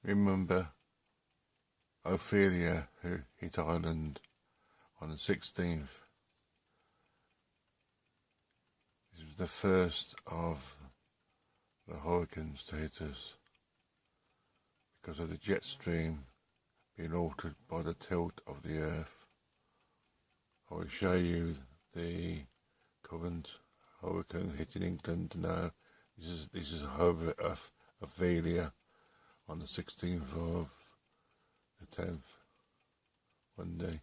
Remember Ophelia, who hit Ireland on the 16th? This was the first of the hurricanes to hit us because of the jet stream being altered by the tilt of the earth. I will show you the current hurricane hitting England now. This is Ophelia on the 16th of the 10th, Monday.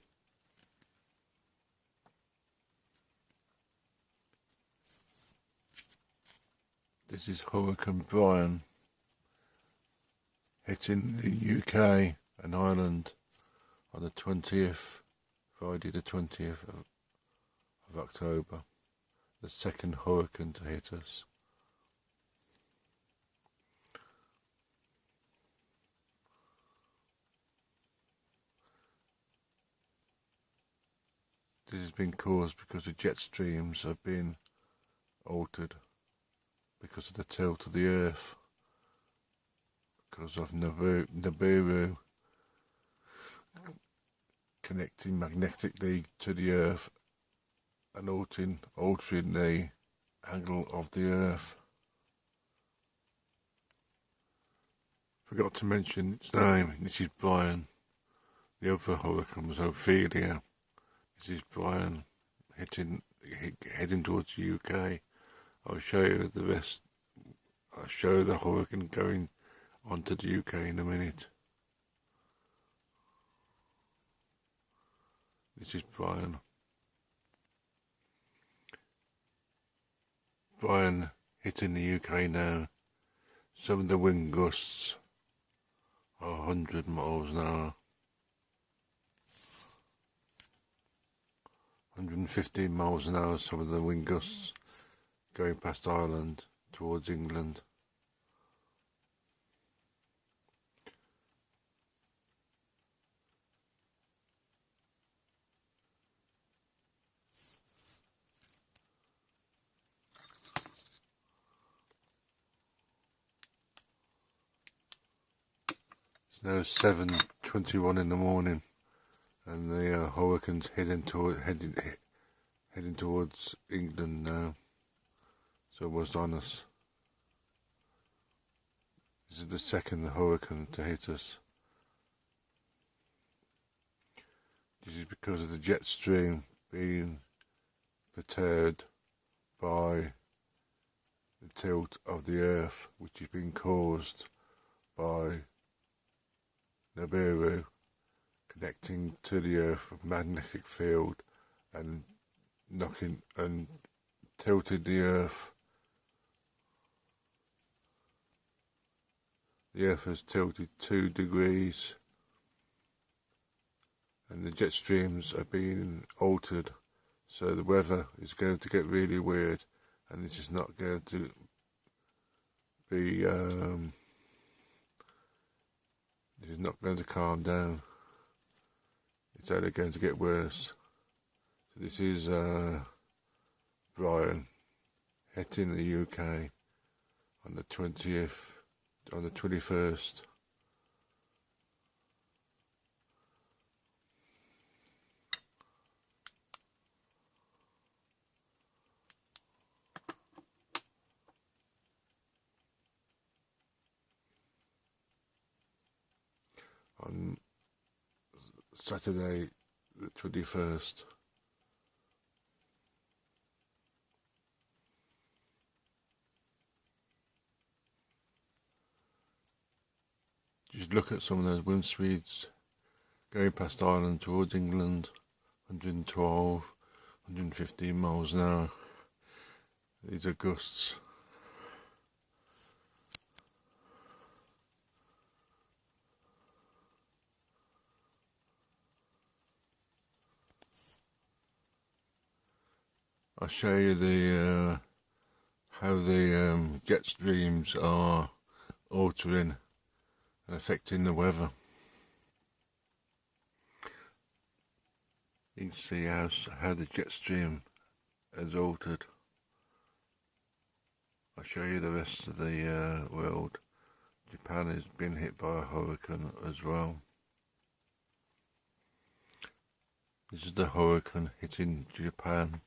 This is Hurricane Brian hitting the UK and Ireland on the 20th, Friday the 20th of October, the second hurricane to hit us. This has been caused because the jet streams have been altered because of the tilt of the earth, because of Nibiru connecting magnetically to the earth and altering the angle of the earth. Forgot to mention its name. This is Brian. The other hurricane was Ophelia. This is Brian heading towards the UK. I'll show you the rest. I'll show you the hurricane going onto the UK in a minute. This is Brian. Brian hitting the UK now. Some of the wind gusts are 100 miles an hour. 115 miles an hour, some of the wind gusts going past Ireland towards England. It's now 7:21 in the morning, and the hurricane's heading towards England now. So it was on us. This is the second hurricane to hit us. This is because of the jet stream being perturbed by the tilt of the earth, which has been caused by Nibiru connecting to the earth with magnetic field and knocking and tilted the earth. The earth has tilted 2 degrees and the jet streams are being altered, so the weather is going to get really weird, and this is not going to be this is not going to calm down. It's only going to get worse. So this is Brian hitting the UK on the 21st. On Saturday the 21st. Just look at some of those wind speeds going past Ireland towards England. 112, 115 miles an hour. These are gusts. I'll show you the how the jet streams are altering and affecting the weather. You can see how the jet stream has altered. I'll show you the rest of the world Japan has been hit by a hurricane as well. This is the hurricane hitting Japan.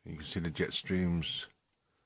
You can see the jet streams